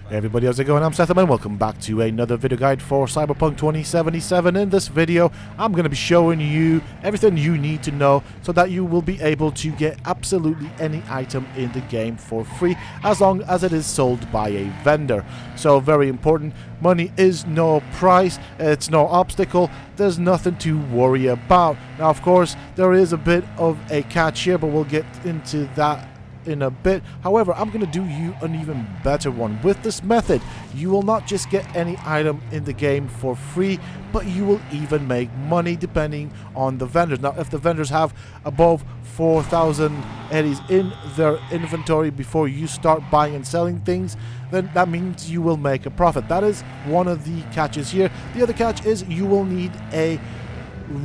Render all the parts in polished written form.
Hey everybody, how's it going? I'm Sethum and welcome back to another video guide for Cyberpunk 2077. In this video, I'm going to be showing you everything you need to know so that you will be able to get absolutely any item in the game for free as long as it is sold by a vendor. So very important, money is no price, it's no obstacle, there's nothing to worry about. Now of course, there is a bit of a catch here, but we'll get into that in a bit. However, I'm going to do you an even better one. With this method, you will not just get any item in the game for free, but you will even make money depending on the vendors. Now, if the vendors have above 4,000 eddies in their inventory before you start buying and selling things, then that means you will make a profit. That is one of the catches here. The other catch is you will need a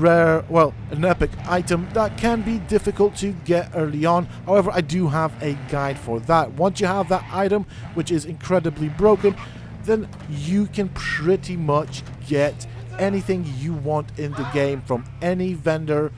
an epic item that can be difficult to get early on. However, I do have a guide for that. Once you have that item, which is incredibly broken, then you can pretty much get anything you want in the game from any vendor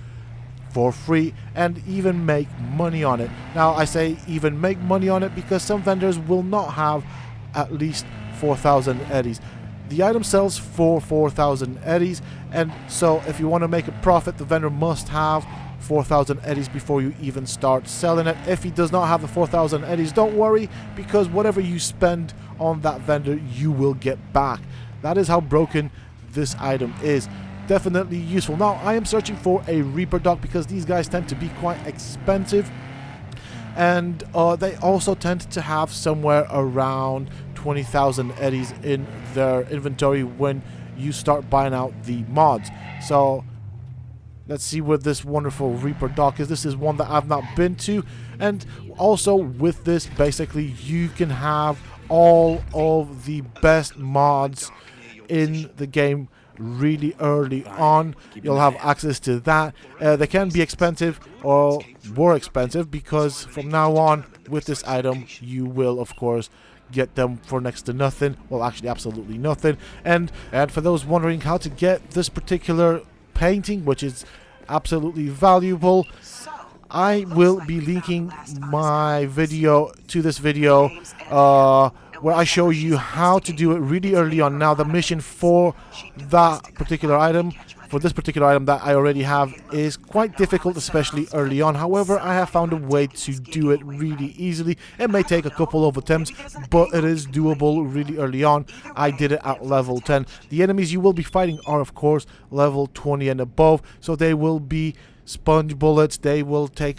for free and even make money on it. Now, I say even make money on it because some vendors will not have at least 4,000 eddies. The item sells for 4,000 eddies, and so if you want to make a profit, the vendor must have 4,000 eddies before you even start selling it. If he does not have the 4,000 eddies, don't worry, because whatever you spend on that vendor, you will get back. That is how broken this item is. Definitely useful. Now, I am searching for a Reaper Dock because these guys tend to be quite expensive, and they also tend to have somewhere around 20,000 eddies in their inventory when you start buying out the mods. So let's see what this wonderful Reaper Dock is. This is one that I've not been to, and also with this basically you can have all of the best mods in the game really early on. You'll have access to that. They can be expensive or more expensive because from now on with this item you will of course get them for next to nothing. Well, actually absolutely nothing. And for those wondering how to get this particular painting, which is absolutely valuable, I will be linking my video to this video where I show you how to do it really early on. Now, the mission for that particular item, for this particular item that I already have, is quite difficult, especially early on. However, I have found a way to do it really easily. It may take a couple of attempts, but it is doable really early on. I did it at level 10. The enemies you will be fighting are, of course, level 20 and above, so they will be sponge bullets. They will take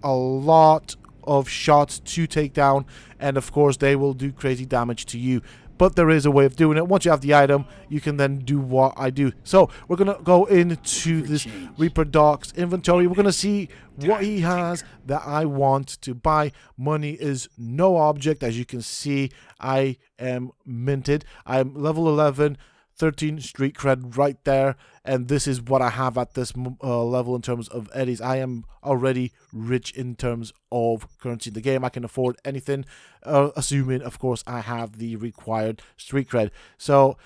a lot of shots to take down, and of course they will do crazy damage to you. But there is a way of doing it. Once you have the item, you can then do what I do. So we're going to go into this Reaper Dock's inventory. We're going to see what he has that I want to buy. Money is no object. As you can see, I am minted. I'm level 11, 13 street cred right there, and this is what I have at this level in terms of eddies. I am already rich in terms of currency in the game. I can afford anything, assuming of course I have the required street cred. So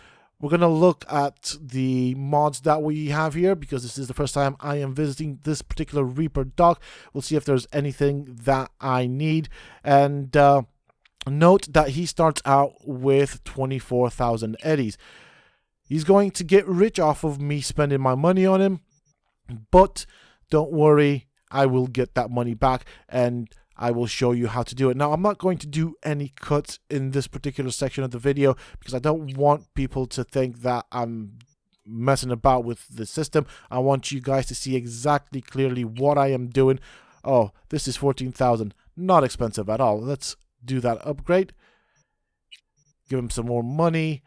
we're gonna look at the mods that we have here because this is the first time I am visiting this particular Reaper Dock. We'll see if there's anything that I need, and note that he starts out with 24,000 eddies. He's going to get rich off of me spending my money on him, but don't worry, I will get that money back and I will show you how to do it. Now, I'm not going to do any cuts in this particular section of the video because I don't want people to think that I'm messing about with the system. I want you guys to see exactly clearly what I am doing. Oh, this is 14,000. Not expensive at all. Let's do that upgrade. Give him some more money.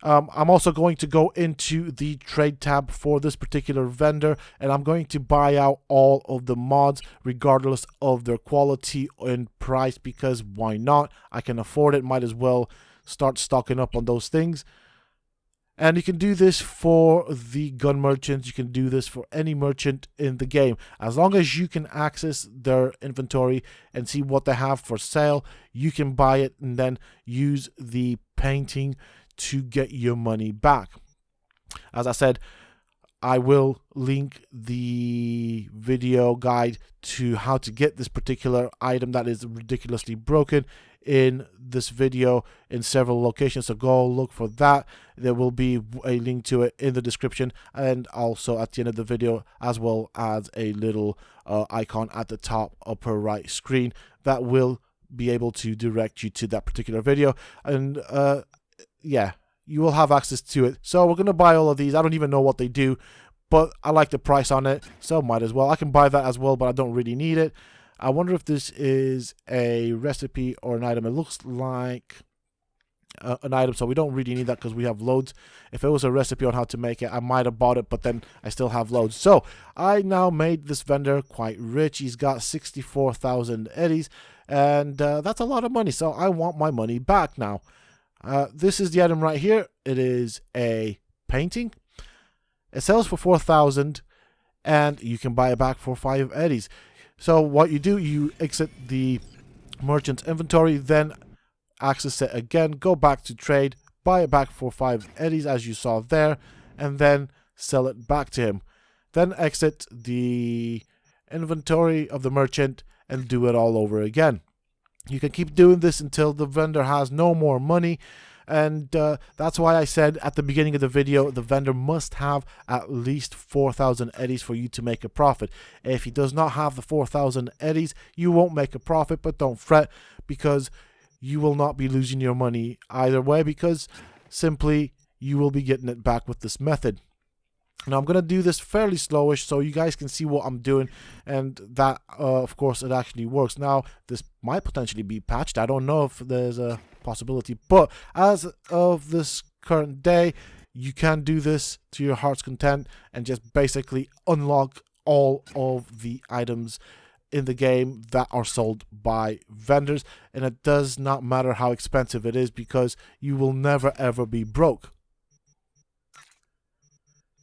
I'm also going to go into the trade tab for this particular vendor, and I'm going to buy out all of the mods regardless of their quality and price, because why not? I can afford it, might as well start stocking up on those things. And you can do this for the gun merchants, you can do this for any merchant in the game. As long as you can access their inventory and see what they have for sale, you can buy it and then use the painting to get your money back. As I said, I will link the video guide to how to get this particular item that is ridiculously broken in this video in several locations, so go look for that. There will be a link to it in the description and also at the end of the video, as well as a little icon at the top upper right screen that will be able to direct you to that particular video. And yeah, you will have access to it. So we're going to buy all of these. I don't even know what they do, but I like the price on it, so might as well. I can buy that as well, but I don't really need it. I wonder if this is a recipe or an item. It looks like an item, so we don't really need that because we have loads. If it was a recipe on how to make it, I might have bought it, but then I still have loads. So I now made this vendor quite rich. He's got 64,000 eddies, and that's a lot of money, so I want my money back now. This is the item right here. It is a painting. It sells for 4,000, and you can buy it back for 5 eddies. So what you do, you exit the merchant's inventory, then access it again, go back to trade, buy it back for 5 eddies as you saw there, and then sell it back to him. Then exit the inventory of the merchant and do it all over again. You can keep doing this until the vendor has no more money. And that's why I said at the beginning of the video, the vendor must have at least 4,000 eddies for you to make a profit. If he does not have the 4,000 eddies, you won't make a profit, but don't fret, because you will not be losing your money either way, because simply you will be getting it back with this method. Now I'm going to do this fairly slowish so you guys can see what I'm doing, and that of course it actually works. Now this might potentially be patched. I don't know if there's a possibility, but as of this current day, you can do this to your heart's content and just basically unlock all of the items in the game that are sold by vendors, and it does not matter how expensive it is, because you will never ever be broke.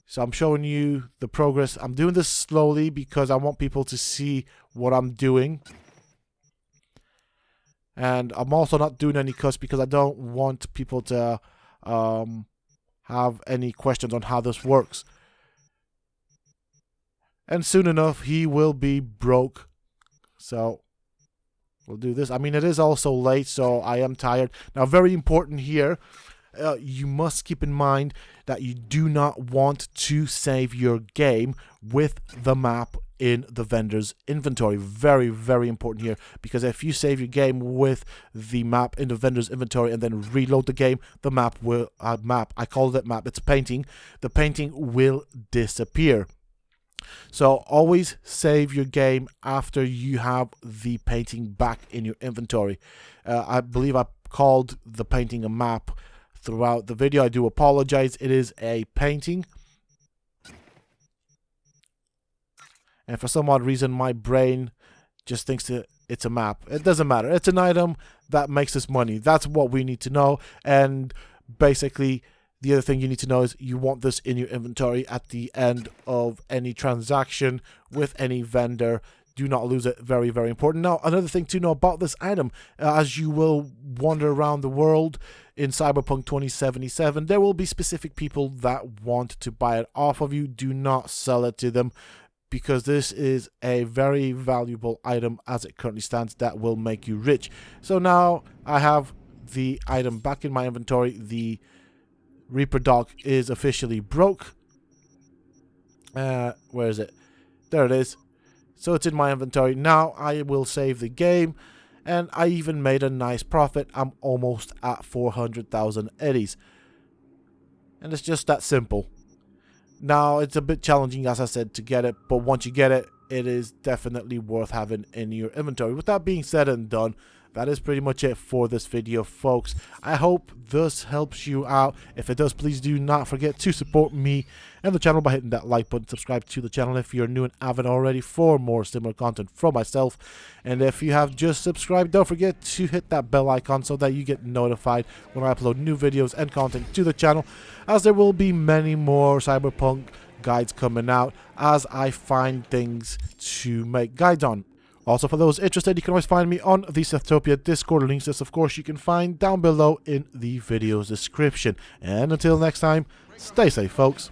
So I'm showing you the progress. I'm doing this slowly because I want people to see what I'm doing. And I'm also not doing any cuts because I don't want people to have any questions on how this works. And soon enough, he will be broke. So we'll do this. I mean, it is also late, so I am tired. Now, very important here. You must keep in mind that you do not want to save your game with the map in the vendor's inventory. Very, very important here, because if you save your game with the map in the vendor's inventory and then reload the game, the map will I call it map, it's a painting. The painting will disappear. So always save your game after you have the painting back in your inventory. I believe I called the painting a map throughout the video. I do apologize. It is a painting. And for some odd reason, my brain just thinks that it's a map. It doesn't matter. It's an item that makes us money. That's what we need to know. And basically, the other thing you need to know is you want this in your inventory at the end of any transaction with any vendor. Do not lose it. Very, very important. Now, another thing to know about this item, as you will wander around the world in Cyberpunk 2077, there will be specific people that want to buy it off of you. Do not sell it to them, because this is a very valuable item as it currently stands that will make you rich. So now I have the item back in my inventory. The Reaper Dog is officially broke. Where is it? There it is. So it's in my inventory. Now I will save the game, and I even made a nice profit. I'm almost at 400,000 eddies. And it's just that simple. Now it's a bit challenging, as I said, to get it, but once you get it, it is definitely worth having in your inventory. With that being said and done, that is pretty much it for this video, folks. I hope this helps you out. If it does, please do not forget to support me and the channel by hitting that like button. Subscribe to the channel if you're new and avid already for more similar content from myself. And if you have just subscribed, don't forget to hit that bell icon so that you get notified when I upload new videos and content to the channel, as there will be many more Cyberpunk guides coming out as I find things to make guides on. Also, for those interested, you can always find me on the Sethum Discord. Links, this, of course, you can find down below in the video's description. And until next time, stay safe, folks.